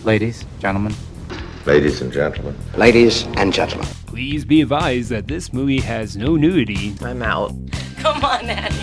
Ladies, gentlemen. Ladies and gentlemen. Ladies and gentlemen. Please be advised that this movie has no nudity. I'm out. Come on, Annie.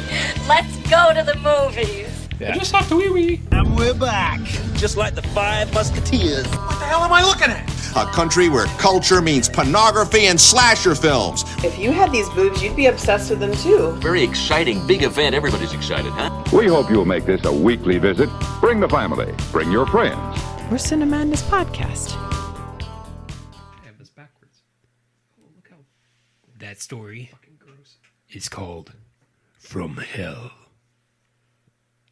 Let's go to the movies. Yeah. I just have to wee-wee. And we're back. Just like the Five Musketeers. What the hell am I looking at? A country where culture means pornography and slasher films. If you had these boobs, you'd be obsessed with them too. Very exciting, big event. Everybody's excited, huh? We hope you'll make this a weekly visit. Bring the family. Bring your friends. We're Cinemadness Podcast. I have this backwards. Oh, look how... That story is called From Hell.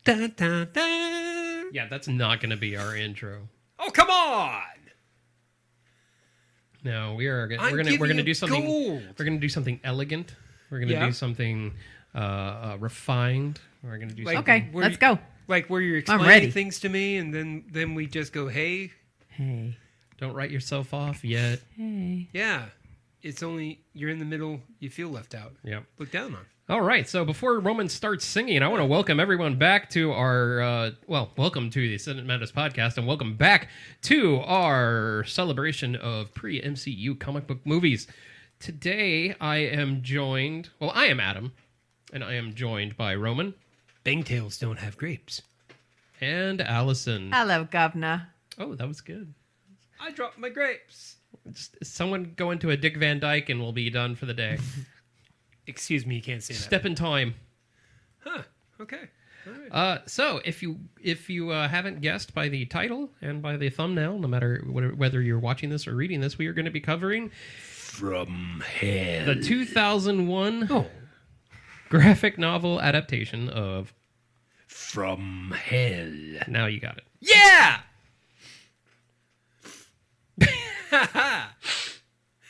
Dun, dun, dun. Yeah, that's not going to be our intro. Oh, come on! No, we're gonna do something. Gold. We're gonna do something elegant. We're gonna do something refined. We're gonna do something. Okay, let's go. Like where you're explaining things to me, and then we just go, hey, don't write yourself off yet. Hey, yeah, it's only you're in the middle. You feel left out. Yeah, look down on. All right, so before Roman starts singing, I want to welcome everyone back to our, welcome to the Cinemadness Podcast, and welcome back to our celebration of pre-MCU comic book movies. Today, I am Adam, and I am joined by Roman. Bangtails don't have grapes. And Allison. Hello, Governor. Oh, that was good. I dropped my grapes. Someone go into a Dick Van Dyke and we'll be done for the day. Excuse me, you can't say that. Step in time. Huh. Okay. All right. So if you haven't guessed by the title and by the thumbnail, no matter whether you're watching this or reading this, we are going to be covering From Hell, the 2001 graphic novel adaptation of From Hell. Now you got it. Yeah.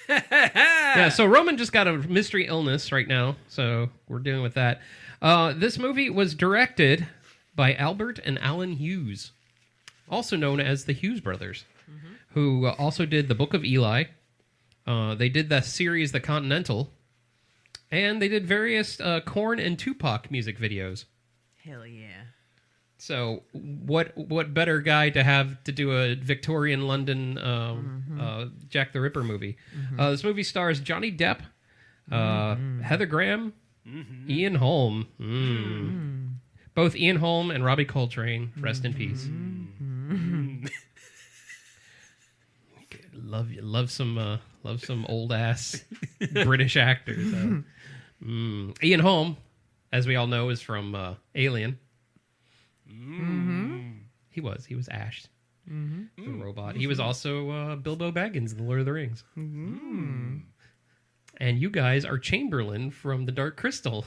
Yeah, so Roman just got a mystery illness right now, so we're dealing with that. This movie was directed by Albert and Alan Hughes, also known as the Hughes brothers, who also did The Book of Eli. They did the series The Continental, and they did various Korn and Tupac music videos. Hell yeah. So what better guy to have to do a Victorian London Jack the Ripper movie? This movie stars Johnny Depp, Heather Graham, Ian Holm. Both Ian Holm and Robbie Coltrane, rest in peace. Love some old ass British actors. Ian Holm, as we all know, is from Alien. He was Ash, the robot. He was also Bilbo Baggins in The Lord of the Rings. And you guys are Chamberlain from The Dark Crystal.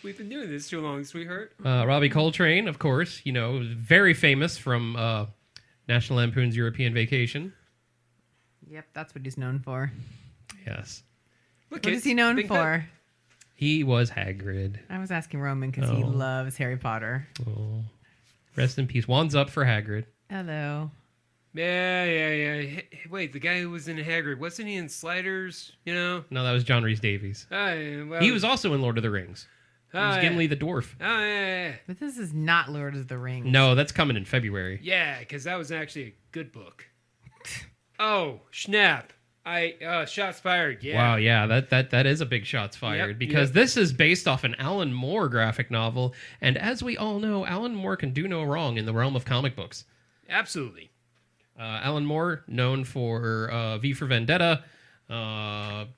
We've been doing this too long, sweetheart. Robbie Coltrane, of course, very famous from National Lampoon's European Vacation. Yep, that's what he's known for. Yes. What is he known for? He was Hagrid. I was asking Roman because he loves Harry Potter. Oh. Rest in peace. Wands up for Hagrid. Hello. Yeah. Wait, the guy who was in Hagrid, wasn't he in Sliders? No, that was John Rhys Davies. Well, he was also in Lord of the Rings. He was Gimli the dwarf. Yeah. But this is not Lord of the Rings. No, that's coming in February. Yeah, because that was actually a good book. Oh, snap. Shots fired, yeah. Wow, yeah, that is a big shots fired, because this is based off an Alan Moore graphic novel, and as we all know, Alan Moore can do no wrong in the realm of comic books. Absolutely. Alan Moore, known for V for Vendetta, The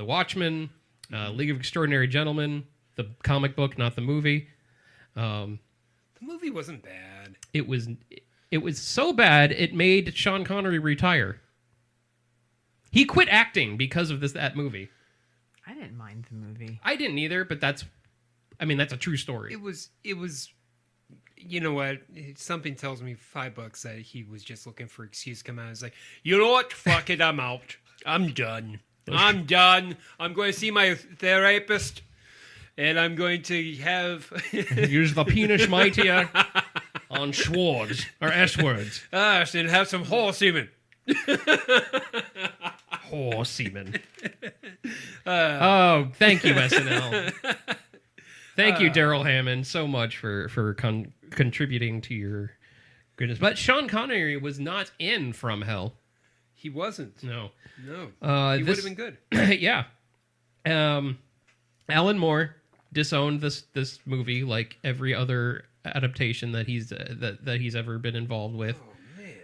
Watchmen, League of Extraordinary Gentlemen, the comic book, not the movie. The movie wasn't bad. It was so bad, it made Sean Connery retire. He quit acting because of that movie. I didn't mind the movie. I didn't either, but that's a true story. It was. You know what? Something tells me $5 that he was just looking for an excuse to come out. He's like, you know what? Fuck it, I'm out. I'm done. I'm done. I'm going to see my therapist, and I'm going to have use the penis mightier on Schwartz or S-words. And have some horse semen. Horse semen. Oh, thank you, SNL. Thank you, Daryl Hammond, so much for contributing to your goodness. But Sean Connery was not in From Hell. He wasn't. No. He would have been good. Yeah. Alan Moore disowned this movie like every other adaptation that he's ever been involved with.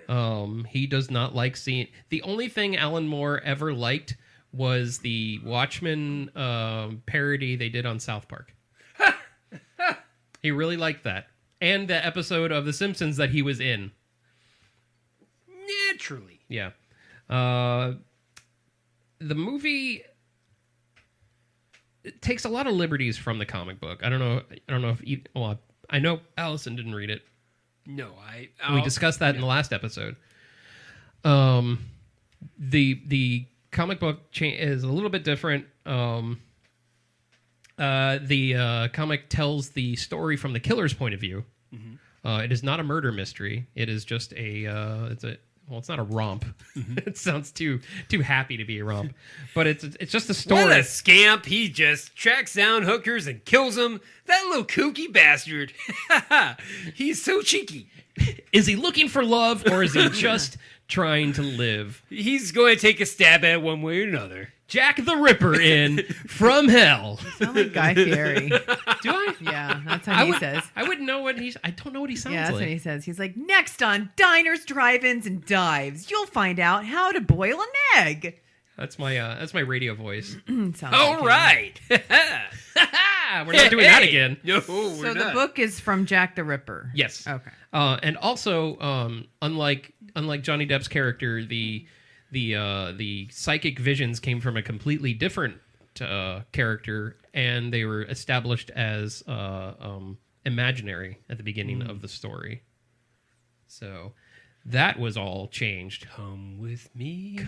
Oh, man. He does not like seeing... The only thing Alan Moore ever liked was the Watchmen parody they did on South Park. He really liked that. And the episode of The Simpsons that he was in. Naturally. Yeah. The movie takes a lot of liberties from the comic book. I don't know if I know Allison didn't read it. No, we discussed that in the last episode. The comic book is a little bit different. The comic tells the story from the killer's point of view. Mm-hmm. It is not a murder mystery. It is just it's not a romp. Mm-hmm. It sounds too happy to be a romp, but it's just a story. What a scamp! He just tracks down hookers and kills them. That little kooky bastard. He's so cheeky. Is he looking for love, or is he just trying to live? He's going to take a stab at it one way or another. Jack the Ripper in From Hell. You sound like Guy Fieri. Do I? Yeah, that's how he says. I wouldn't know what I don't know what he sounds like. Yeah, that's what he says. He's like, next on Diners, Drive-Ins, and Dives, you'll find out how to boil an egg. That's my radio voice. All right. We're not doing that again. No, so the book is from Jack the Ripper. Yes. Okay. And also, unlike Johnny Depp's character, the psychic visions came from a completely different character, and they were established as imaginary at the beginning of the story. So that was all changed. Come with me.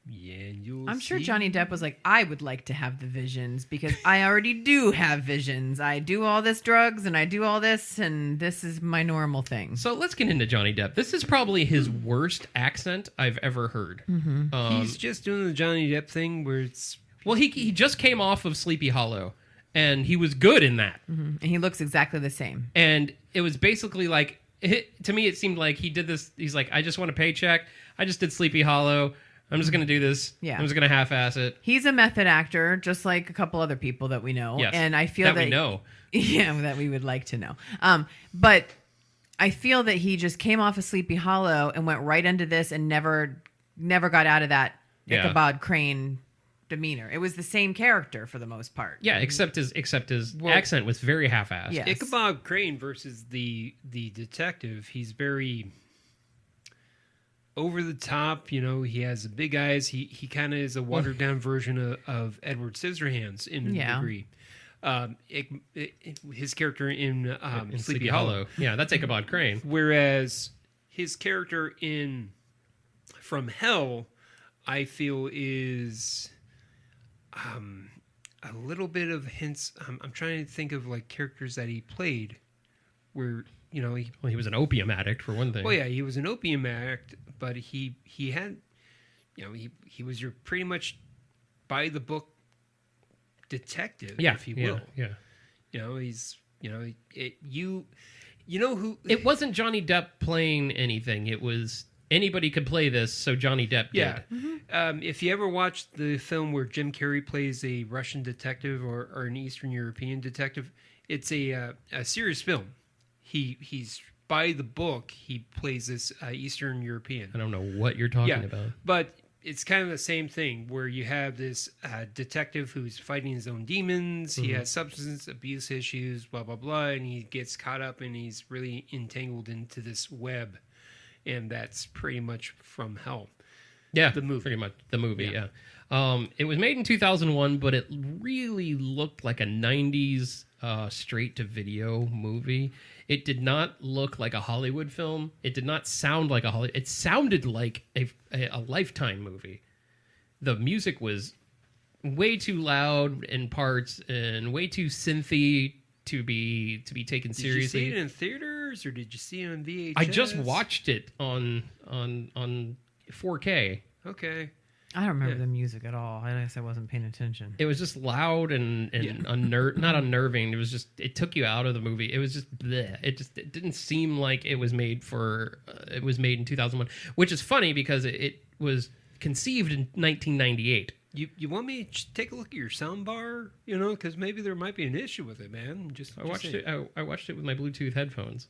Yeah, you'll I'm sure see. Johnny Depp was like, I would like to have the visions because I already do have visions. I do all this drugs and I do all this, and this is my normal thing. So let's get into Johnny Depp. This is probably his worst accent I've ever heard. Mm-hmm. He's just doing the Johnny Depp thing where it's... Well, he just came off of Sleepy Hollow, and he was good in that. Mm-hmm. And he looks exactly the same. And it was basically like, to me, it seemed like he did this. He's like, I just want a paycheck. I just did Sleepy Hollow. I'm just going to do this. Yeah. I'm just going to half-ass it. He's a method actor, just like a couple other people that we know. Yes, and I feel that we know. Yeah, that we would like to know. But I feel that he just came off of Sleepy Hollow and went right into this and never got out of that Ichabod Crane demeanor. It was the same character for the most part. Yeah, except his accent was very half-assed. Yes. Ichabod Crane versus the detective, he's very... over the top, he has the big eyes. He kind of is a watered down version of Edward Scissorhands in a degree. His character in Sleepy Hollow. Yeah, that's Ichabod Crane. Whereas his character in From Hell, I feel is a little bit of hints. I'm trying to think of like characters that he played where, he was an opium addict for one thing. Well, yeah, he was an opium addict, but he had, he was your pretty much by the book detective, if you will. Yeah. He's, who. It wasn't Johnny Depp playing anything. It was anybody could play this, so Johnny Depp did. Yeah. Mm-hmm. If you ever watched the film where Jim Carrey plays a Russian detective or an Eastern European detective, it's a serious film. He's by the book. He plays this Eastern European. I don't know what you're talking about. But it's kind of the same thing where you have this detective who's fighting his own demons. Mm-hmm. He has substance abuse issues, blah, blah, blah. And he gets caught up and he's really entangled into this web. And that's pretty much From Hell. Yeah, the movie. Pretty much the movie, yeah. It was made in 2001, but it really looked like a 90s straight-to-video movie. It did not look like a Hollywood film. It did not sound like a Hollywood. It sounded like a Lifetime movie. The music was way too loud in parts and way too synthy to be taken seriously. Did you see it in theaters or did you see it on VHS? I just watched it on 4K. Okay. I don't remember the music at all. I guess I wasn't paying attention. It was just loud and not unnerving. It was just, it took you out of the movie. It was just bleh. It didn't seem like it was made for. It was made in 2001, which is funny because it was conceived in 1998. You want me to take a look at your sound bar? You know, because maybe there might be an issue with it, man. I watched it. I watched it with my Bluetooth headphones.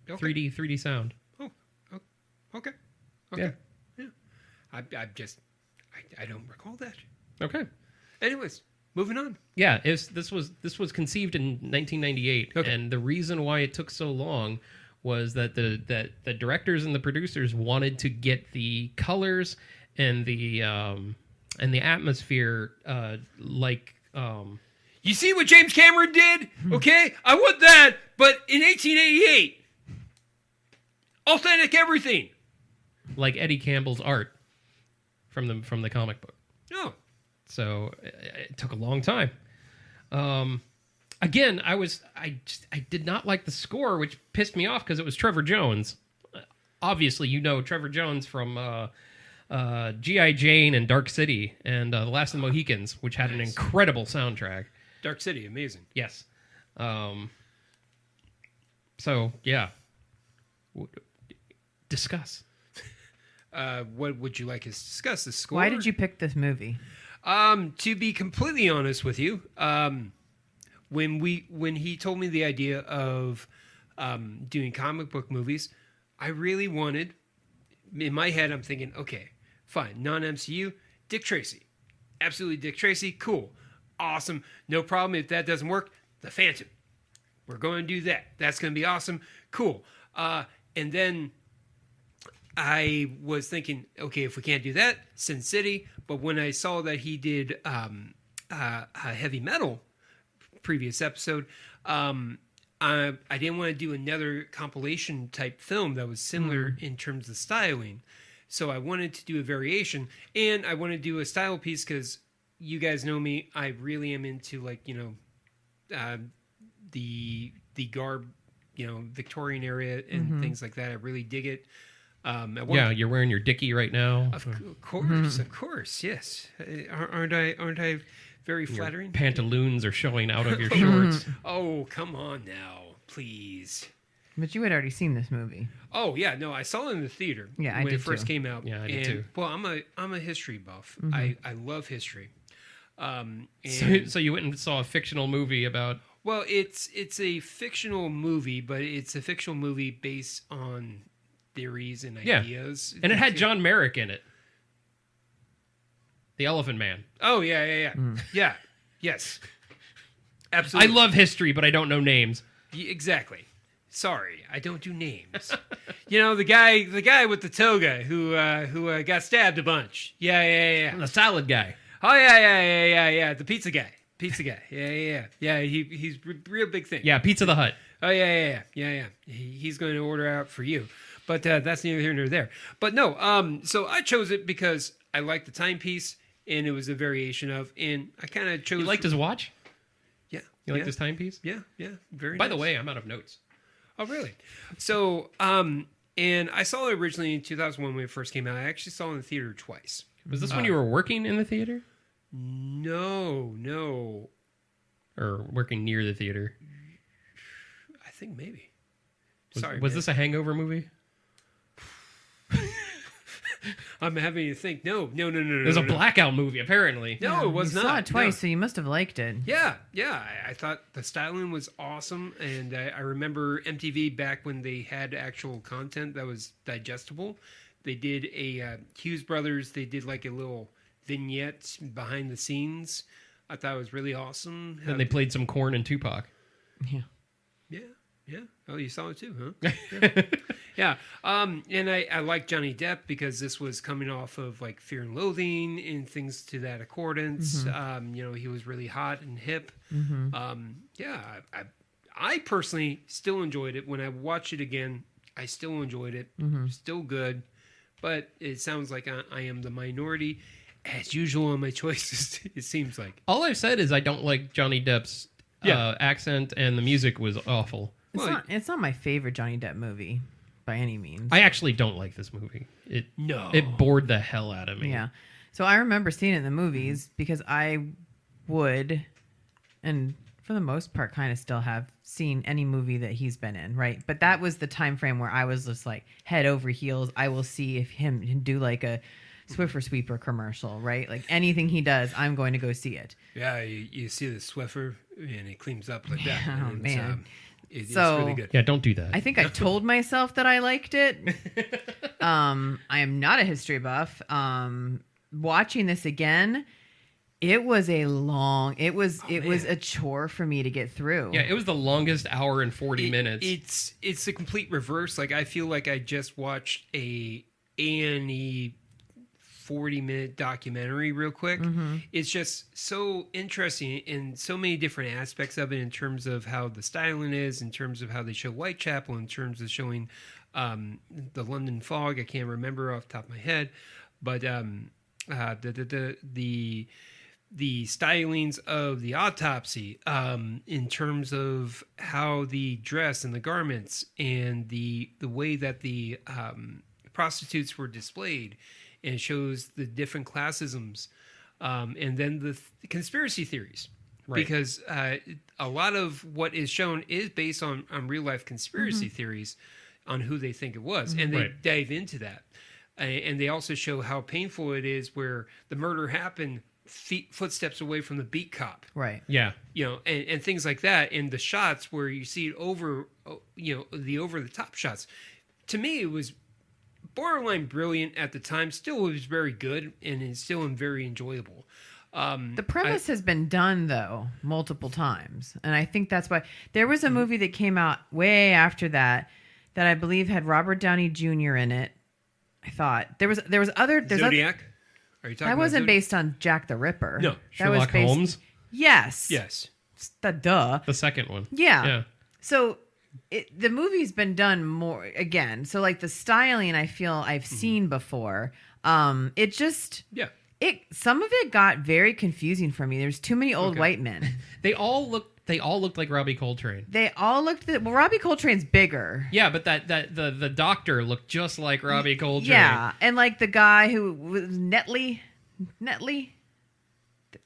Okay. 3D sound. Oh, okay. Yeah. I don't recall that. Okay. Anyways, moving on. Yeah, this was conceived in 1998, and the reason why it took so long was that the directors and the producers wanted to get the colors and the atmosphere You see what James Cameron did? Okay, I want that, but in 1888, authentic everything. Like Eddie Campbell's art from the comic book. Oh, so it took a long time. Again, I did not like the score, which pissed me off because it was Trevor Jones. Obviously, you know Trevor Jones from G.I. Jane and Dark City and The Last of the Mohicans, which had an incredible soundtrack. Dark City, amazing. Yes. So yeah, discuss. What would you like us to discuss? The score? Why did you pick this movie? To be completely honest with you, when he told me the idea of doing comic book movies, I really wanted. In my head, I'm thinking, okay, fine, non-MCU, Dick Tracy, absolutely Dick Tracy, cool, awesome, no problem. If that doesn't work, The Phantom, we're going to do that. That's going to be awesome, cool. And then I was thinking, okay, if we can't do that, Sin City. But when I saw that he did heavy metal previous episode, I didn't want to do another compilation type film that was similar in terms of styling. So I wanted to do a variation, and I want to do a style piece because you guys know me. I really am into the garb, Victorian area and things like that. I really dig it. You're wearing your dickie right now. Of course, yes. Aren't I very flattering? Pantaloons are showing out of your shorts. Oh, come on now, please. But you had already seen this movie. Oh yeah, no, I saw it in the theater. Yeah, when it first came out. Yeah, I did too. Well, I'm a history buff. I love history. So you went and saw a fictional movie about. Well, it's a fictional movie, but it's a fictional movie based on theories and ideas. And it had John Merrick in it. The Elephant Man. Oh, yeah. Yeah, yes. Absolutely. I love history, but I don't know names. Exactly. Sorry, I don't do names. The guy with the toga who got stabbed a bunch. Yeah. And the salad guy. Oh, yeah. The pizza guy. Yeah. He's real big thing. Yeah, Pizza the Hut. Oh, yeah. He's going to order out for you. But that's neither here nor there. But no, so I chose it because I like the timepiece, and it was a variation of, and I kind of chose... You liked his watch? Yeah. You liked his timepiece? Yeah, very By nice. the way, I'm out of notes. Oh, really? So, and I saw it originally in 2001 when it first came out. I actually saw it in the theater twice. Was this when you were working in the theater? No. Or working near the theater? I think maybe. Was this a Hangover movie? I'm having to think. No. There's a Blackout movie, apparently. No, it was you not. saw it twice, so you must have liked it. Yeah. I thought the styling was awesome, and I remember MTV back when they had actual content that was digestible. They did a Hughes Brothers. They did like a little vignette behind the scenes. I thought it was really awesome. Then they played some Korn and Tupac. Yeah. Oh, you saw it too, huh? Yeah. And I like Johnny Depp because this was coming off of like Fear and Loathing and things to that accordance. He was really hot and hip. I personally still enjoyed it. When I watch it again, I still enjoyed it. Still good. But it sounds like I am the minority, as usual on my choices, it seems like. All I've said is I don't like Johnny Depp's accent, and the music was awful. It's not my favorite Johnny Depp movie by any means. I actually don't like this movie. It bored the hell out of me. Yeah. So I remember seeing it in the movies because I would, and for the most part, kind of still have seen any movie that he's been in, right? But that was the time frame where I was just like head over heels. I will see if him do like a Swiffer Sweeper commercial, right? Like anything he does, I'm going to go see it. Yeah, you see the Swiffer and it cleans up like that. Oh, and man. It's So- really good. Yeah, don't do that. I think I told myself that I liked it. I am not a history buff. Watching this again, it was a chore for me to get through. Yeah, it was the longest hour and 40 minutes. It's the complete reverse. Like I feel like I just watched a A&E 40-minute documentary real quick. It's just so interesting in so many different aspects of it, in terms of how the styling is, in terms of how they show Whitechapel, in terms of showing the London fog. I can't remember off the top of my head, but the stylings of the autopsy, in terms of how the dress and the garments and the way that the prostitutes were displayed, and shows the different classisms, and then the conspiracy theories. Right. Because a lot of what is shown is based on real life conspiracy theories on who they think it was, and they dive into that. And they also show how painful it is where the murder happened footsteps away from the beat cop. Right. Yeah. And things like that. And the shots where you see it over, the over the top shots. To me, it was borderline brilliant at the time. Still, it was very good, and it's still very enjoyable. The premise has been done, though, multiple times. And I think that's why there was a movie that came out way after that I believe had Robert Downey Jr. in it. I thought there was other Zodiac. Are you talking? That wasn't about based on Jack the Ripper. No, that Sherlock was based, Holmes. Yes. Yes. The second one. Yeah. So the movie's been done more again. So like the styling, I feel I've seen before. It just some of it got very confusing for me. There's too many old white men. They all looked like Robbie Coltrane. They all looked. Well, Robbie Coltrane's bigger. Yeah, but the doctor looked just like Robbie Coltrane. Yeah, and like the guy who was Netley,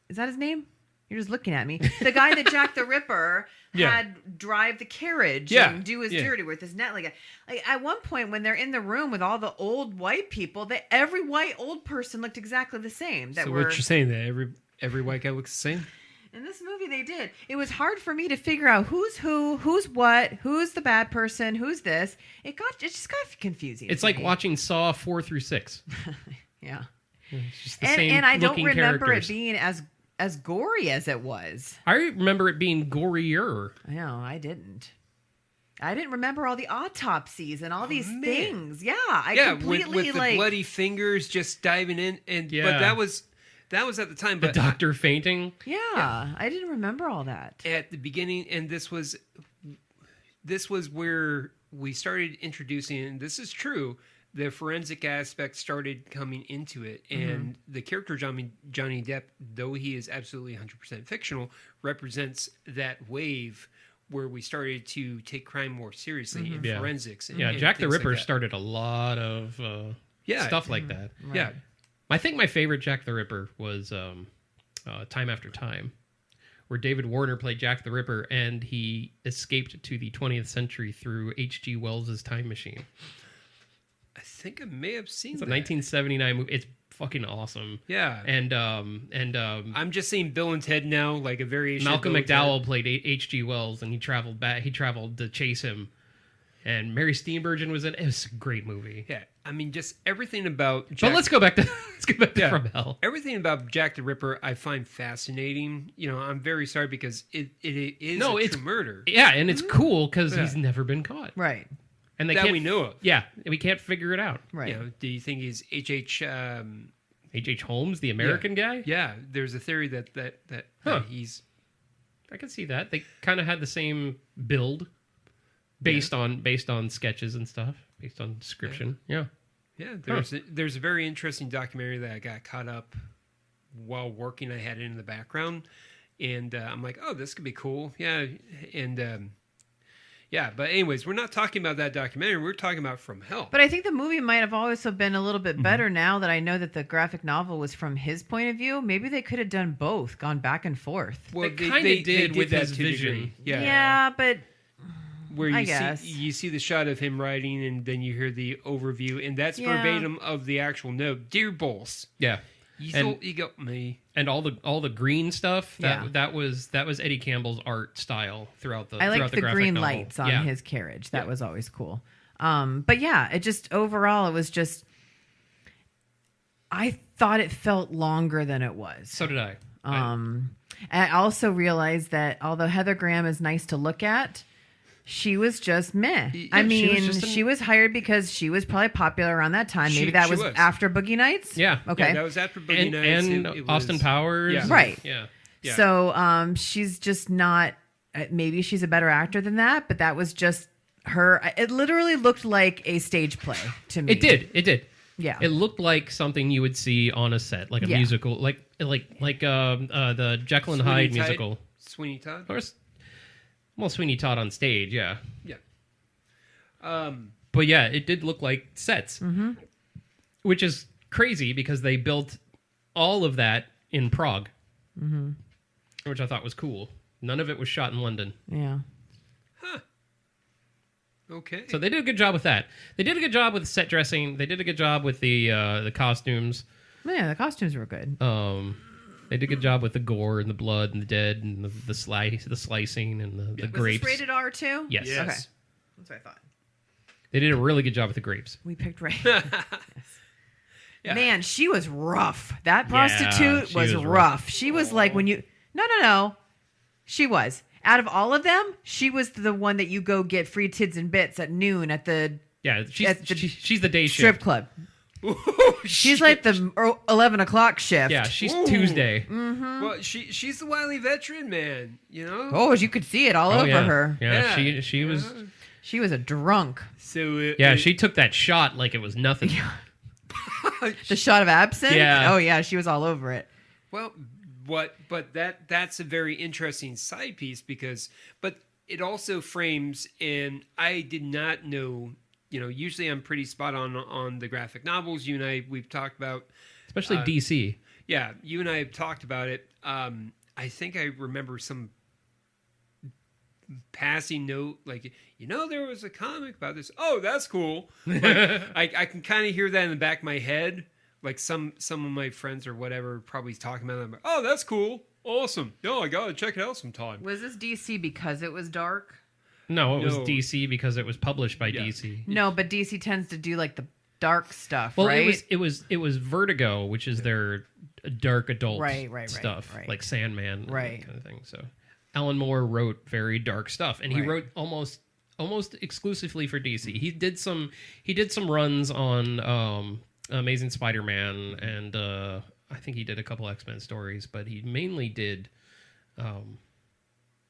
is that his name? You're just looking at me. The guy that Jack the Ripper had drive the carriage and do his dirty work. This Netley guy. Like at one point when they're in the room with all the old white people, every white old person looked exactly the same. So what you're saying, that every white guy looks the same? In this movie, they did. It was hard for me to figure out who's who, who's what, who's the bad person, who's this. It just got confusing. It's like watching Saw 4 through 6. Yeah. It's just the same and I don't looking remember characters. it being as gory as it was. I remember it being gorier. No, I didn't. I didn't remember all the autopsies and all these things. Yeah, I completely with the bloody fingers just diving in, but that was at the time. But the doctor fainting. Yeah, I didn't remember all that at the beginning, and this was where we started introducing, and this is true, the forensic aspect started coming into it, and the character Johnny Depp, though he is absolutely 100% fictional, represents that wave where we started to take crime more seriously in forensics. And Jack the Ripper like started a lot of stuff like that. Right. Yeah. I think my favorite Jack the Ripper was Time After Time, where David Warner played Jack the Ripper, and he escaped to the 20th century through H.G. Wells' time machine. I think I may have seen It's a that. 1979 movie. It's fucking awesome. Yeah. And I'm just seeing Bill and Ted now, like a variation. Malcolm of Bill and McDowell Ted. played H.G. Wells, and he traveled back. He traveled to chase him. And Mary Steenburgen was in it. It was a great movie. Yeah, I mean, just everything about. But let's go back to From Hell. Everything about Jack the Ripper I find fascinating. I'm very sorry because it is a true murder. Yeah, and it's cool because he's never been caught. right. And they That can't, we know of. Yeah, we can't figure it out. Right. Do you think he's H.H. H.H. Holmes, the American guy? Yeah, there's a theory that he's. I can see that. They kind of had the same build based on sketches and stuff, based on description. Yeah. Yeah, there's a very interesting documentary that I got caught up while working. I had it in the background, and I'm like, oh, this could be cool. Yeah, and Yeah, but anyways, we're not talking about that documentary. We're talking about From Hell. But I think the movie might have also been a little bit better now that I know that the graphic novel was from his point of view. Maybe they could have done both, gone back and forth. Well, they kind of did with that his to a vision. degree. Yeah. Yeah, but Where I you guess. you see the shot of him writing, and then you hear the overview, and that's Yeah. verbatim of the actual note. Dear Boss, Yeah. you got me. And all the green stuff Yeah. that was Eddie Campbell's art style throughout the I throughout liked the graphic green novel. lights on Yeah. his carriage. That was always cool. But yeah, it just overall it was just. I thought it felt longer than it was. So did I. And I also realized that although Heather Graham is nice to look at, she was just meh. I mean, she was hired because she was probably popular around that time. Maybe that was after Boogie Nights. Yeah. Okay. Yeah, that was after Boogie Nights. And It was- Austin Powers. Yeah. Right. Yeah. Yeah. So she's just not. Maybe she's a better actor than that, but that was just her. It literally looked like a stage play to me. It did. Yeah. It looked like something you would see on a set, like a musical, like the Jekyll and Hyde musical. Sweeney Todd. Of course. Well, Sweeney Todd on stage, yeah. Yeah. But yeah, it did look like sets, which is crazy because they built all of that in Prague, which I thought was cool. None of it was shot in London. Yeah. Okay. So they did a good job with that. They did a good job with set dressing. They did a good job with the costumes. Yeah, the costumes were good. They did a good job with the gore and the blood and the dead and the slicing and the grapes. Was this rated R too? Yes. Okay. That's what I thought. They did a really good job with the grapes. We picked right. Yes. Yeah. Man, she was rough. That Yeah, prostitute she was was rough. She was like when you. No. She was. Out of all of them, she was the one that you go get free tids and bits at noon at the She's the day strip shift. club. Ooh, She's like the 11 o'clock shift. Yeah, she's Tuesday. Well, she's the wily veteran, man. You know. Oh, you could see it all over yeah. her. Yeah, Yeah. she was. She was a drunk. So Yeah, she took that shot like it was nothing. The shot of absinthe? Yeah. Oh, yeah, she was all over it. Well, but that's a very interesting side piece but it also frames, and I did not know. You know, usually I'm pretty spot on the graphic novels. You and we've talked about, Especially DC. Yeah, you and I have talked about it. I think I remember some passing note, like, there was a comic about this. Oh, that's cool. Like, I can kind of hear that in the back of my head. Like some of my friends or whatever probably talking about it. I'm like, oh, that's cool. Awesome. No, I got to check it out sometime. Was this DC because it was dark? No, it was DC because it was published by DC. No, but DC tends to do like the dark stuff, Well, right? it was Vertigo, which is their dark adult Right, stuff, right. like Sandman, and Right. that kind of thing. So Alan Moore wrote very dark stuff, and he Right. wrote almost exclusively for DC. He did some runs on Amazing Spider-Man, and I think he did a couple X-Men stories, but he mainly did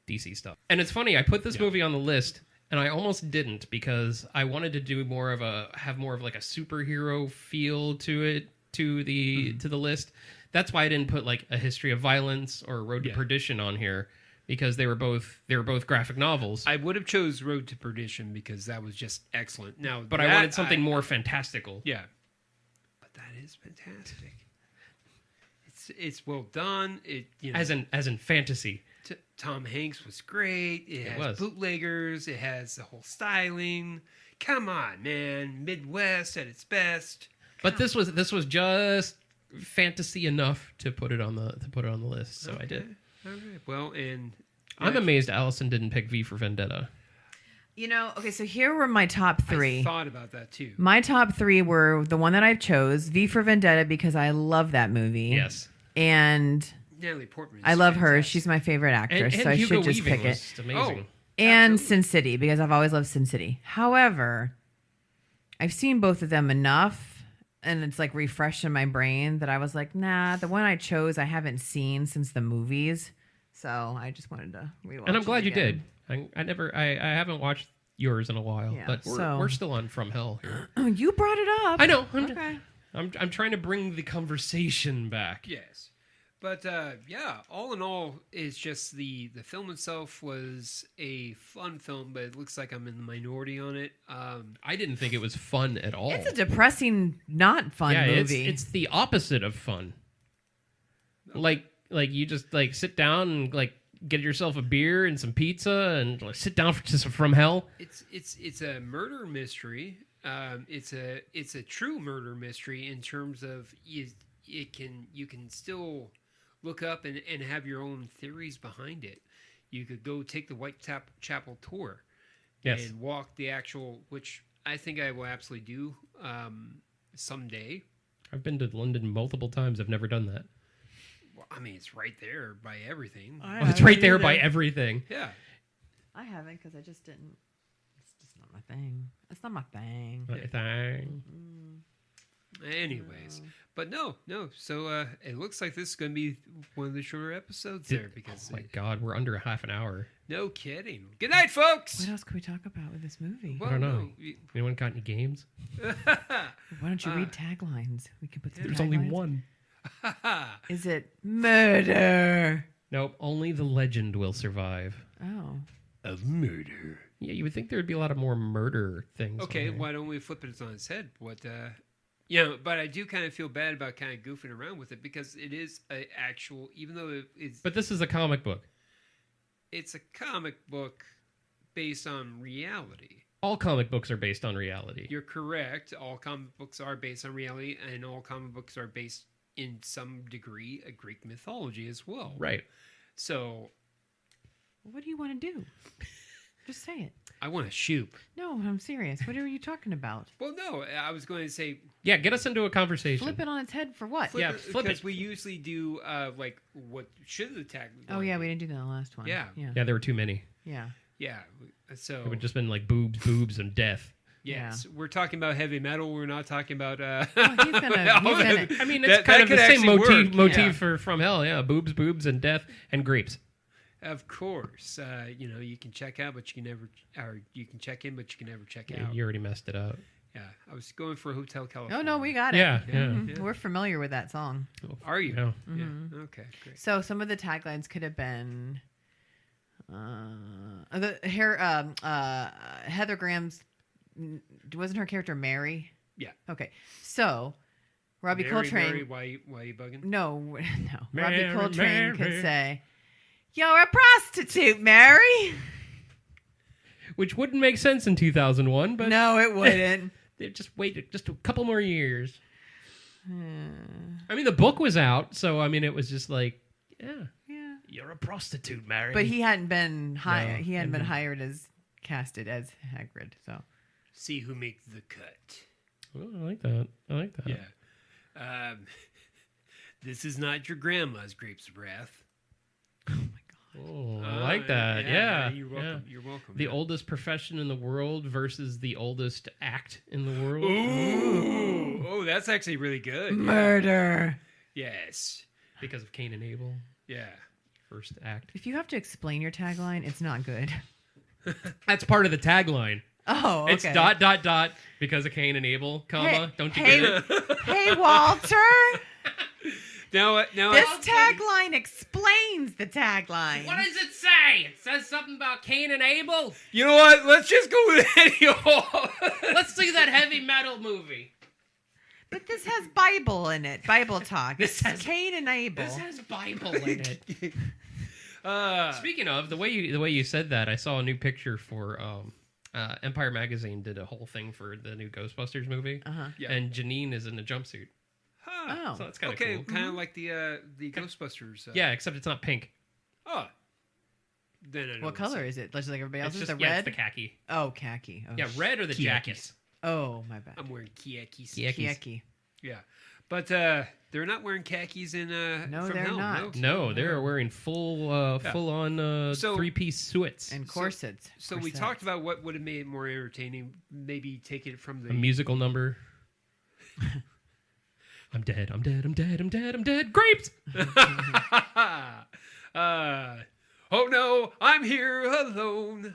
DC stuff. And it's funny, I put this movie on the list, and I almost didn't because I wanted to do have more of like a superhero feel to it, to the list. That's why I didn't put like A History of Violence or Road to Perdition on here, because they were both graphic novels. I would have chose Road to Perdition because that was just excellent. Now, but I wanted something more fantastical. Yeah, but that is fantastic. It's well done. As in fantasy. Tom Hanks was great. It has was. bootleggers. It has the whole styling. Come on, man, Midwest at its best. But this was just fantasy enough to put it on the list. So I did. All right. Well, and I'm amazed Allison didn't pick V for Vendetta. Okay, so here were my top three. I thought about that too. My top three were the one that I chose, V for Vendetta, because I love that movie. Yes. And Natalie Portman. I love her. She's my favorite actress, And so I Hugo should just Weaving pick it. was amazing. And Sin City, because I've always loved Sin City. However, I've seen both of them enough, and it's like refreshed in my brain that I was like, nah, the one I chose I haven't seen since the movies, so I just wanted to rewatch. And I'm glad it you again. did. I haven't watched yours in a while, Yeah, but so- we're still on From Hell here. Oh, you brought it up. I know. Okay. I'm trying to bring the conversation back. Yes. But yeah, all in all, it's just the film itself was a fun film, but it looks like I'm in the minority on it. I didn't think it was fun at all. It's a depressing, not fun movie. It's the opposite of fun. Like you just like sit down and like get yourself a beer and some pizza and like, sit down from hell. It's a murder mystery. It's a true murder mystery in terms of you can still look up and have your own theories behind it. You could go take the Whitechapel tour, yes, and walk the actual, which I think I will absolutely do someday. I've been to London multiple times. I've never done that. Well, I mean, it's right there by everything. It's right there by everything. Yeah. I haven't because I just didn't. It's just not my thing. It's not my thing. Anyways, but no. So it looks like this is going to be one of the shorter episodes there because. Oh my God, we're under a half an hour. No kidding. Good night, folks. What else could we talk about with this movie? Well, I don't know. Anyone got any games? Why don't you read taglines? We can put. There's only one. Is it murder? Nope. Only the legend will survive. Oh. Of murder. Yeah, you would think there would be a lot of more murder things. Okay, why don't we flip it on its head? But I do kind of feel bad about kind of goofing around with it because it is an actual, even though it's. But this is a comic book. It's a comic book based on reality. All comic books are based on reality. You're correct. All comic books are based on reality, and all comic books are based in some degree a Greek mythology as well. Right. So. What do you want to do? Just say it. I want to shoot. No, I'm serious. What are you talking about? Well, no, I was going to say. Yeah, get us into a conversation. Flip it on its head for what? Flip it. Because we usually do like what should the tag. Oh yeah, we didn't do that in the last one. Yeah. Yeah, there were too many. Yeah. Yeah. So it would just been like boobs, and death. Yes, we're talking about heavy metal. We're not talking about. He's gonna. I mean, it's kind of the same motif for From Hell. Yeah, boobs, and death and grapes. Of course, you can check out, but you can never, or you can check in, but you can never check out. You already messed it up. Yeah, I was going for Hotel California. Oh no, we got it. Yeah. We're familiar with that song. Are you? Yeah. Yeah. Okay, great. So some of the taglines could have been, Heather Graham's. Wasn't her character Mary? Yeah. Okay, so Robbie Coltrane. Mary, why you bugging? No. Mary, Robbie Coltrane Mary. could say, "You're a prostitute, Mary." Which wouldn't make sense in 2001, but no, it wouldn't. They just waited just a couple more years. I mean, the book was out, so I mean, it was just like, yeah. You're a prostitute, Mary. But he hadn't been hired. No, he hadn't been casted as Hagrid. So see who makes the cut. Oh, I like that. Yeah. This is not your grandma's grapes of wrath. Oh my god. Oh, I like that. Yeah. You're welcome. You're welcome. The oldest profession in the world versus the oldest act in the world. Ooh. Oh, that's actually really good. Murder. Yes. Because of Cain and Abel. Yeah. First act. If you have to explain your tagline, it's not good. That's part of the tagline. Oh, okay. It's ... because of Cain and Abel, comma. Don't you get it? Hey, Walter. Now this tagline explains the tagline. What does it say? It says something about Cain and Abel. You know what? Let's just go with it. Let's see that heavy metal movie. But this has Bible in it. Bible talk. This has Cain and Abel. This has Bible in it. Speaking of the way you said that, I saw a new picture for Empire Magazine did a whole thing for the new Ghostbusters movie, Yeah. and Janine is in a jumpsuit. Oh, So that's kind of okay, cool. kind of like the Ghostbusters. Yeah, except it's not pink. Oh. Then I know what color is it? Just like everybody else? It's Is just it red? it's the khaki. Oh, khaki. Oh, Yeah, red or the jackets. Oh, my bad. I'm wearing khakis. Khaki. Yeah, but they're not wearing khakis in. No, From they're Hell, not. No, they're wearing full on So- three-piece suits. And corsets. So we talked about what would have made it more entertaining. Maybe take it from the A musical number. I'm dead. Grapes. Oh no, I'm here alone.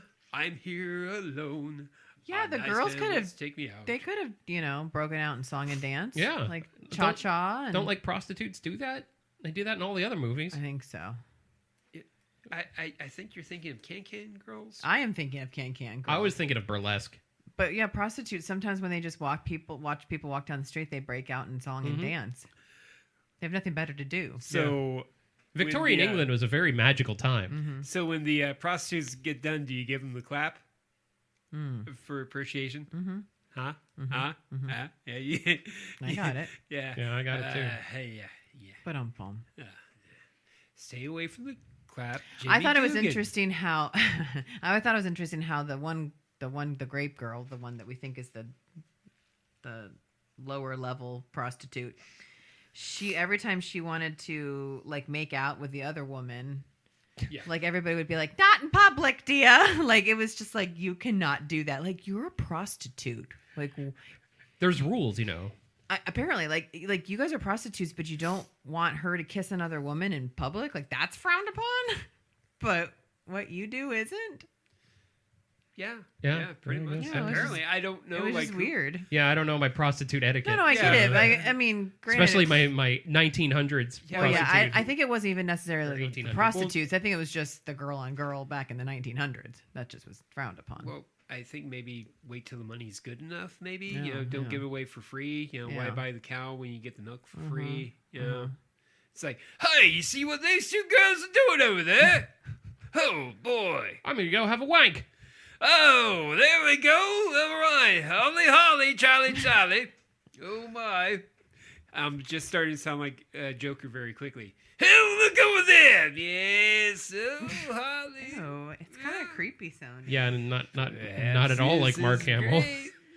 Yeah, the Nice girls man, could let's have. take me out. They could have, broken out in song and dance. Yeah. like cha cha. Don't like prostitutes do that? They do that in all the other movies. I think so. I think you're thinking of Can Girls. I am thinking of Can Girls. I was thinking of burlesque. But yeah, prostitutes, sometimes when they just watch people walk down the street, they break out in song and dance. They have nothing better to do. So Victorian England was a very magical time. So when the prostitutes get done, do you give them the clap for appreciation? Huh? Huh? Yeah, yeah. I got it. Yeah. Yeah, I got it too. Hey, yeah. But Stay away from the clap. I thought it was Dugan. interesting how the grape girl, the one that we think is the lower level prostitute, she every time she wanted to like make out with the other woman, like everybody would be like, "Not in public, dear." Like it was just like, you cannot do that. Like, you're a prostitute. Like, there's rules, apparently, like you guys are prostitutes, but you don't want her to kiss another woman in public. Like, that's frowned upon. But what you do isn't. Yeah, Yeah, pretty yeah, much. yeah, so Apparently, I don't know. It was like just weird. Yeah, I don't know my prostitute etiquette. No, I get it. I mean, granted, especially my 1900s. Well, yeah, prostitute. I think it wasn't even necessarily the 1800s. prostitutes. I think it was just the girl on girl back in the 1900s. That just was frowned upon. Well, I think maybe wait till the money's good enough. Maybe Yeah, don't give it away for free. Why Yeah. buy the cow when you get the milk for free? It's like, hey, you see what these two girls are doing over there? Oh boy, I'm gonna go have a wank. Oh, there we go. All right. Holly, Charlie. Oh, my. I'm just starting to sound like Joker very quickly. Oh, look over there. Yes. Oh, Holly. Oh, it's kind of creepy sounding. Yeah, and not at all like Mark Hamill.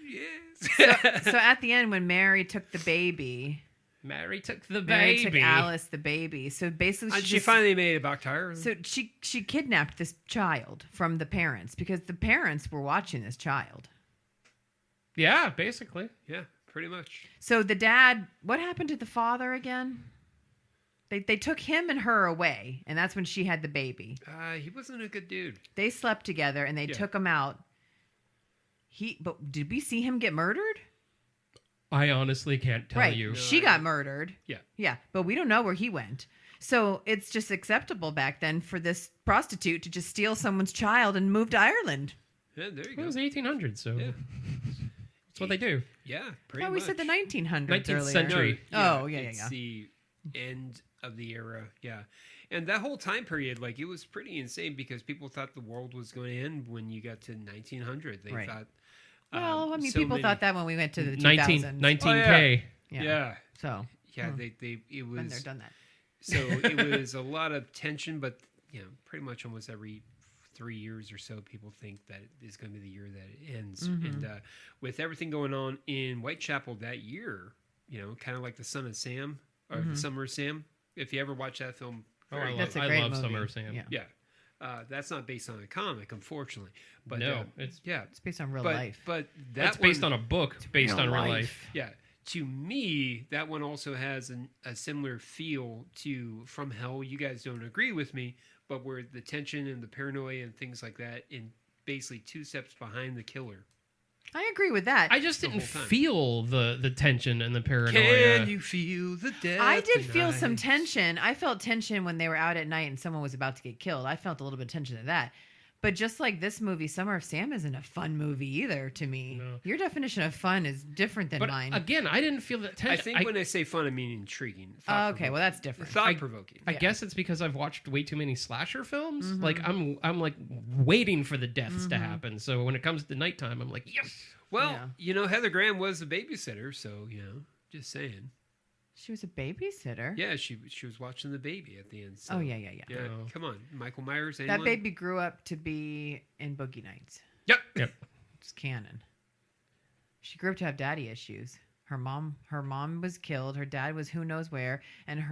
Yes. So at the end, when Mary took the baby, Mary took the Mary baby. took Alice the baby. So basically, She finally made it back to her. So she kidnapped this child from the parents because the parents were watching this child. Yeah, basically. Yeah, pretty much. So the dad, what happened to the father again? They took him and her away, and that's when she had the baby. He wasn't a good dude. They slept together, and they took him out. But did we see him get murdered? I honestly can't tell you. She got murdered. Yeah. Yeah, but we don't know where he went. So it's just acceptable back then for this prostitute to just steal someone's child and move to Ireland. Yeah, there you It go. was the 1800s, so that's what they do. Yeah, pretty No, much. we said the 1900s 19th earlier. century. Oh, yeah. It's the end of the era. Yeah. And that whole time period, like, it was pretty insane because people thought the world was going to end when you got to 1900. They thought... Well, I mean, so people many- thought that when we went to the 19K. 2000s. Yeah. So Yeah, it was... been there, done that. So it was a lot of tension, but, pretty much almost every 3 years or so, people think that is going to be the year that it ends. And with everything going on in Whitechapel that year, kind of like the Son of Sam, or the Summer of Sam, if you ever watch that film... I That's a love great movie. Summer of Sam. Yeah. That's not based on a comic, unfortunately. But No, it's It's based on real life. But That's based on a book based on real life. Yeah, to me, that one also has a similar feel to From Hell. You guys don't agree with me, but where the tension and the paranoia and things like that, in basically 2 steps behind the killer. I agree with that. I just didn't whole time. feel the tension and the paranoia. Can you feel the death? I did feel some tonight? tension. I felt tension when they were out at night and someone was about to get killed. I felt a little bit of tension of that. But just like this movie, Summer of Sam isn't a fun movie either to me. No. Your definition of fun is different than But mine. again, I didn't feel that tension. I think when I say fun, I mean intriguing. Okay, well that's different. Thought-provoking. I guess it's because I've watched way too many slasher films. Like I'm like waiting for the deaths to happen. So when it comes to nighttime, I'm like, yes. Well, Heather Graham was the babysitter, so, just saying. She was a babysitter. Yeah, she was watching the baby at the end. So. Oh, yeah. Yeah, come on. Michael Myers, anyone? That baby grew up to be in Boogie Nights. Yep. It's canon. She grew up to have daddy issues. Her mom was killed. Her dad was who knows where, and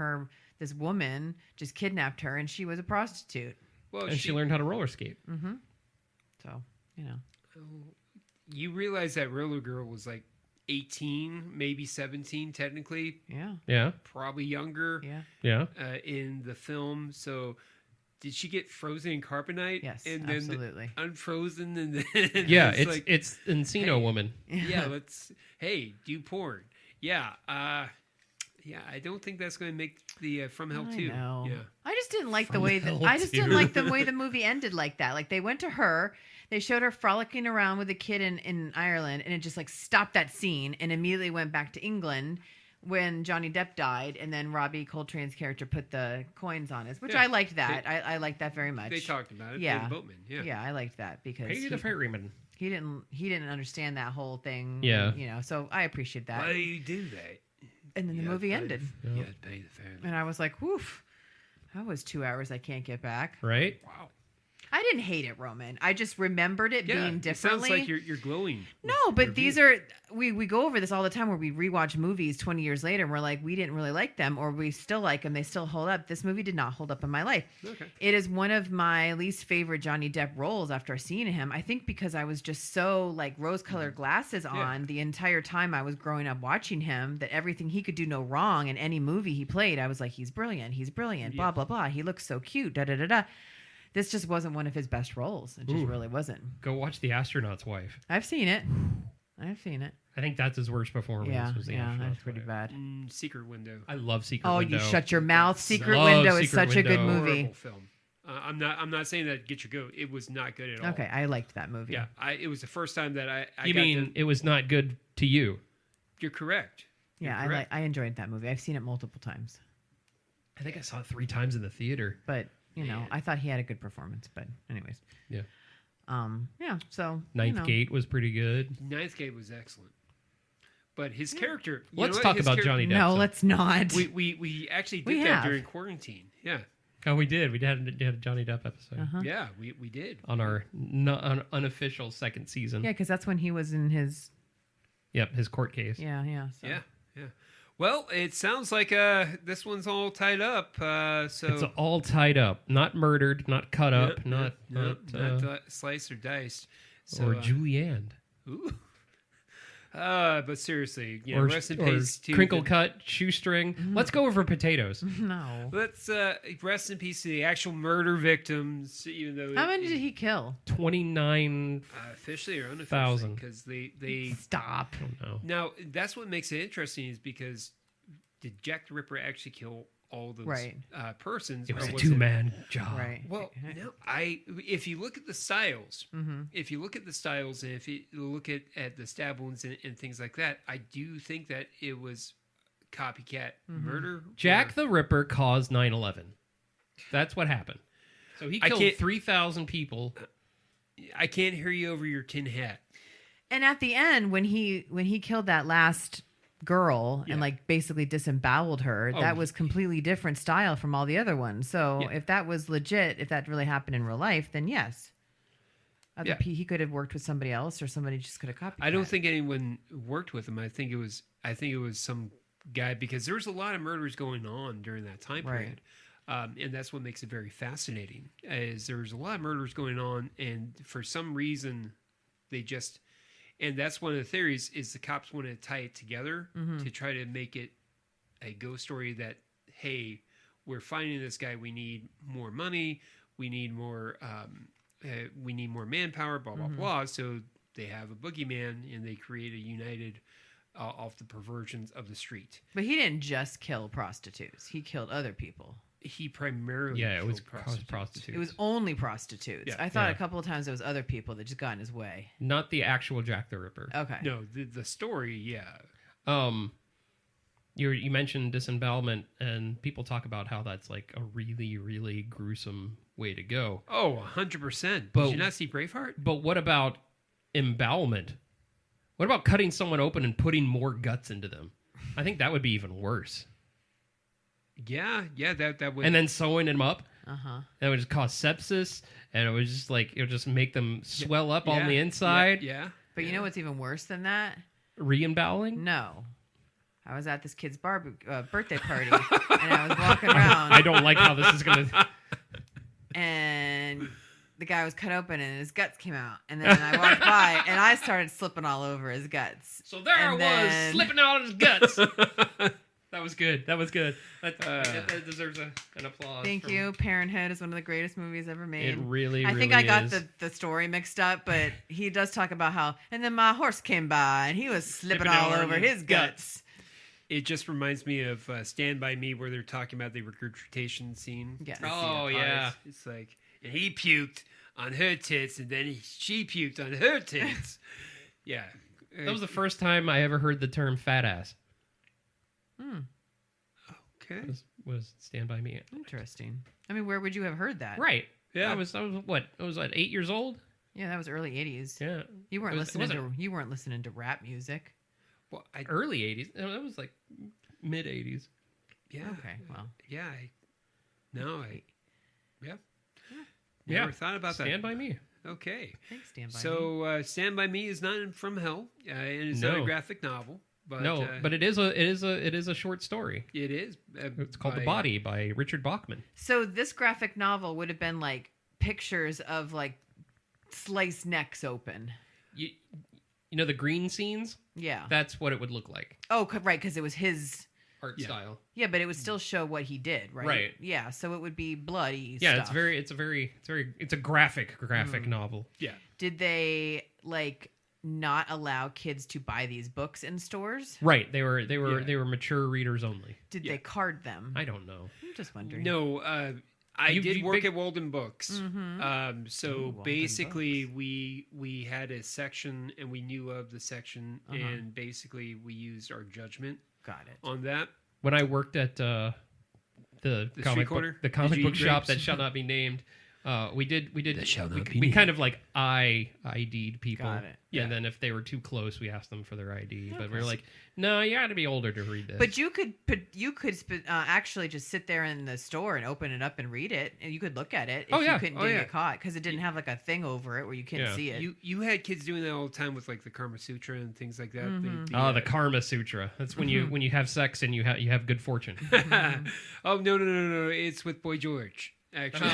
this woman just kidnapped her, and she was a prostitute. Well, And she learned how to roller skate. So You realize that Roller Girl was like 18, maybe 17, technically. yeah. Yeah. Probably younger. Yeah. In the film. So, did she get frozen in carbonite? Yes, and then absolutely. unfrozen, and then Yeah. it's Encino Woman. yeah. Let's do porn. Yeah. Yeah, I don't think that's going to make the From Hell 2. know. Yeah. I just didn't like the way Hell I just didn't 2. like the way the movie ended like that. Like they went to her, they showed her frolicking around with a kid in Ireland, and it just like stopped that scene and immediately went back to England when Johnny Depp died, and then Robbie Coltrane's character put the coins on us, which I liked that. I liked that very much. They talked about it. Yeah. David Boatman. Yeah. Yeah, I liked that because Peggy the Ferryman. he didn't understand that whole thing. Yeah. You know, so I appreciate that. Why do you do that? And then the movie ended. Yeah, pay the fair. And I was like, woof. That was 2 hours I can't get back. Right? Wow. I didn't hate it, Roman. I just remembered it being differently. It sounds like you're glowing. No, but these are we go over this all the time where we rewatch movies 20 years later and we're like, we didn't really like them, or we still like them, they still hold up. This movie did not hold up in my life. Okay. It is one of my least favorite Johnny Depp roles after seeing him. I think because I was just so like rose-colored glasses on the entire time I was growing up watching him, that everything he could do no wrong in any movie he played, I was like, he's brilliant, blah blah blah. He looks so cute, da da da da. This just wasn't one of his best roles. It just really wasn't. Go watch The Astronaut's Wife. I've seen it. I think that's his worst performance. Was The that's Astronaut's pretty Wife. bad. Secret Window. I love Secret Oh, Window. you shut your mouth. Secret Love Window is Secret such a good Window. movie. Horrible film. I'm not saying that get your goat. It was not good at all. Okay, I liked that movie. Yeah, it was the first time that I You got mean it was not good to you? You're correct. Yeah, You're correct. I enjoyed that movie. I've seen it multiple times. I think I saw it 3 times in the theater. But, you know, I thought he had a good performance. But anyways. Yeah. Yeah, so Ninth Gate was pretty good. Ninth Gate was excellent. But his character... Let's talk about Johnny Depp. No, so. let's not. We actually did We that have. during quarantine. Yeah. Oh, we did. We had a Johnny Depp episode Yeah, we did. on our unofficial second season. Yeah, because that's when he was in his... Yep, his court case. Yeah. So. Yeah. Well, it sounds like this one's all tied up. So It's all tied up. Not murdered, not cut up, not sliced or diced. So, or Julianne. Ooh. But seriously, rest in peace to crinkle cut, shoestring. Let's go over potatoes. No. Let's rest in peace to the actual murder victims. Even though How many did he kill? 29. Officially or unofficially? Thousand. Because they Stop. I don't know. now that's what makes it interesting is because did Jack the Ripper actually kill all those persons? It was or a was 2-man job. Right. Well, no, if you look at the styles, and if you look at the stab wounds and things like that, I do think that it was copycat murder. Jack the Ripper caused 9/11. That's what happened. So he killed 3,000 people. I can't hear you over your tin hat. And at the end, when he killed that last girl and like basically disemboweled her, that was completely different style from all the other ones. So if that was legit, if that really happened in real life, then yes. He could have worked with somebody else, or somebody just could have copied. I don't think anyone worked with him. I think it was some guy, because there was a lot of murders going on during that time period. And that's what makes it very fascinating. Is there's a lot of murders going on, and for some reason, they just. And that's one of the theories is the cops want to tie it together to try to make it a ghost story that, hey, we're finding this guy. We need more money. We need more manpower, blah, blah, blah. So they have a boogeyman and they create a united off the perversions of the street. But he didn't just kill prostitutes. He killed other people. He primarily it was killed prostitutes. It was only prostitutes. Yeah. I thought a couple of times there was other people that just got in his way. Not the actual Jack the Ripper. Okay. No, the story, yeah. You mentioned disembowelment, and people talk about how that's like a really, really gruesome way to go. Oh, 100%. But- Did you not see Braveheart? But what about embowelment? What about cutting someone open and putting more guts into them? I think that would be even worse. Yeah, that would. And then sewing them up. Uh-huh. That would just cause sepsis, and it would just make them swell up on the inside. Yeah. But you know what's even worse than that? Re-emboweling? No. I was at this kid's birthday party, and I was walking around. I don't like how this is going to... And the guy was cut open, and his guts came out. And then I walked by, and I started slipping all over his guts. So there I was, slipping out his guts. That was good. That that deserves an applause. Thank you. Parenthood is one of the greatest movies ever made. It really, I think really I got is. the story mixed up, but he does talk about how, and then my horse came by, and he was slipping all over his guts. It just reminds me of Stand By Me, where they're talking about the regurgitation scene. Yes. Oh, yeah. It's like, and he puked on her tits, and then she puked on her tits. Yeah. That was the first time I ever heard the term fat ass. Okay. Was Stand By Me. Interesting. I mean, where would you have heard that? Right. Yeah. I was what? I was 8 years old? Yeah, that was early 80s. Yeah. You weren't It was- it wasn't- listening to rap music. Well, early 80s. That was like mid 80s. Yeah. Okay, well. Yeah. Yeah. Yeah. Never thought about that. Stand By Me. Okay. Thanks, Stand By Me. So, Stand By Me is not from hell, and it's not a graphic novel. But, no, but it is a short story. It is. It's called The Body by Richard Bachman. So this graphic novel would have been like pictures of like sliced necks open. You know the green scenes? Yeah. That's what it would look like. Oh, right, because it was his art style. Yeah, but it would still show what he did, right? Right. Yeah, so it would be bloody Yeah, stuff. it's a graphic novel. Yeah. Did they like not allow kids to buy these books in stores? Right. They were mature readers only. Did they card them? I don't know. I'm just wondering. No, I did work at Walden Books. Mm-hmm. So basically, we had a section, and we knew of the section, and basically we used our judgment. Got it. On that. When I worked at the comic book shop that shall not be named, we kind of like ID'd people. Got it. And then if they were too close, we asked them for their ID. But we were like, no, you got to be older to read this. But you could actually just sit there in the store and open it up and read it, and you could look at it if you couldn't get caught because it didn't have like a thing over it where you couldn't see it. You had kids doing that all the time with like the Karma Sutra and things like that. Mm-hmm. The Karma Sutra. That's when you have sex and you have good fortune. Oh no! It's with Boy George. Actually,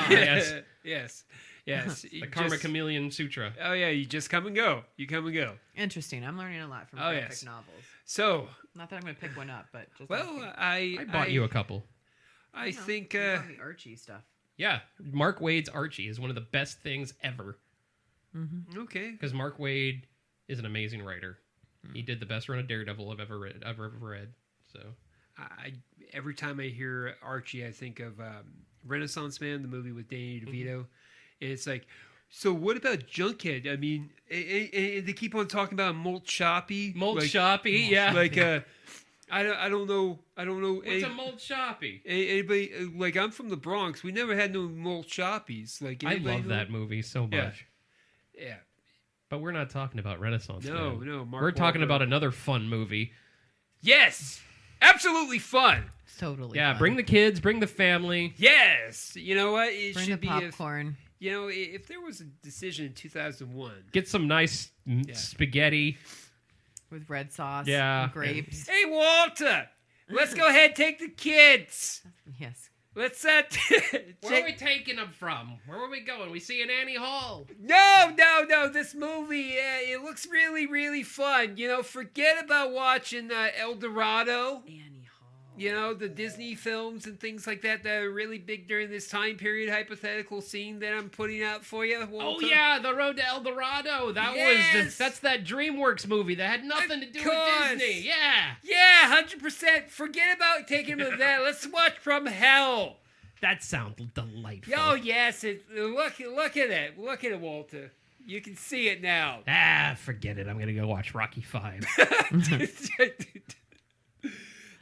yes. The Karma Chameleon Sutra. Oh yeah, you just come and go. You come and go. Interesting. I'm learning a lot from graphic novels. So, not that I'm going to pick one up, but just I bought you a couple. I think the Archie stuff. Yeah, Mark Waid's Archie is one of the best things ever. Mm-hmm. Okay. Because Mark Waid is an amazing writer. He did the best run of Daredevil I've ever read. So, every time I hear Archie, I think of Renaissance Man, the movie with Danny DeVito, and it's like, so what about Junkhead? I mean, they keep on talking about Molt Shoppy. Yeah. Like, I don't know. What's a Molt Shoppy? Anybody, like, I'm from the Bronx. We never had no Molt Shoppies. Like, I love that movie so much. Yeah. But we're not talking about Renaissance Man. No. We're talking about another fun movie. Yes. Absolutely fun. Totally. Yeah, fun. bring the kids, bring the family. Yes. You know what? It bring should the be popcorn. If there was a decision in 2001. Get some nice spaghetti. With red sauce and grapes. Hey, Walter. Let's go ahead and take the kids. Yes. Let's Where are we taking them from? Where are we going? We see an Annie Hall. No. This movie, it looks really, really fun. Forget about watching El Dorado. Annie Hall. The Disney films and things like that are really big during this time period. Hypothetical scene that I'm putting out for you, Walter. Oh yeah, The Road to El Dorado. That's that DreamWorks movie that had nothing to do with Disney. Yeah, 100%. Forget about taking them to that. Let's watch From Hell. That sounds delightful. Oh yes, look at it. Look at it, Walter. You can see it now. Forget it. I'm gonna go watch Rocky 5.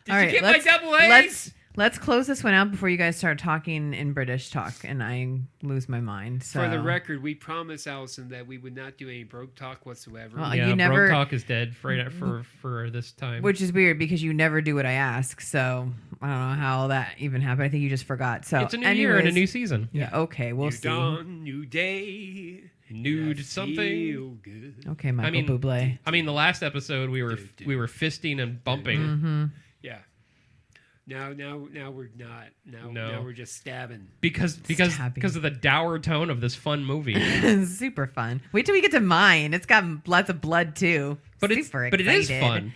All right, get my double A's? Let's close this one out before you guys start talking in British talk and I lose my mind. So. For the record, we promised Allison that we would not do any broke talk whatsoever. Well, Yeah, you never Broke Talk is dead for this time. Which is weird because you never do what I ask. So I don't know how that even happened. I think you just forgot. So it's a new year and a new season. Yeah. Okay. We'll see. Dawn, new day. Nude something. Feel good. Okay, Michael Bublé. I mean, the last episode we were fisting and bumping. Mm-hmm. Yeah. Now we're not. Now we're just stabbing. Because of the dour tone of this fun movie. Super fun. Wait till we get to mine. It's got lots of blood too. But it is fun.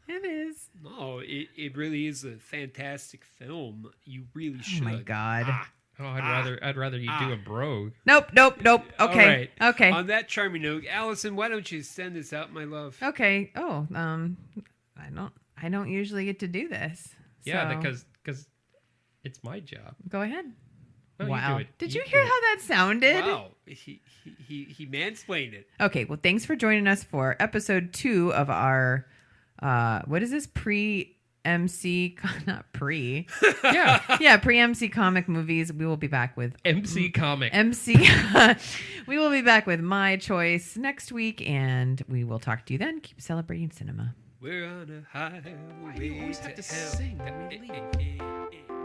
It is. No, it really is a fantastic film. You really should. Oh my god. I'd rather you do a brogue. Nope. Okay. All right. Okay. On that charming note, Allison, why don't you send this out, my love? Okay. Oh, I don't usually get to do this. Yeah, so because it's my job. go ahead. No, you Wow. do it. Did You you do hear it. how that sounded? Wow. He mansplained it. Okay, well, thanks for joining us for episode 2 of our, what is this? Pre-MC, not pre. Yeah. Yeah, pre-MC comic movies. We will be back with MC Comic. We will be back with my choice next week, and we will talk to you then. Keep celebrating cinema. We're on a highway Why do you always have to hell. sing that we leave?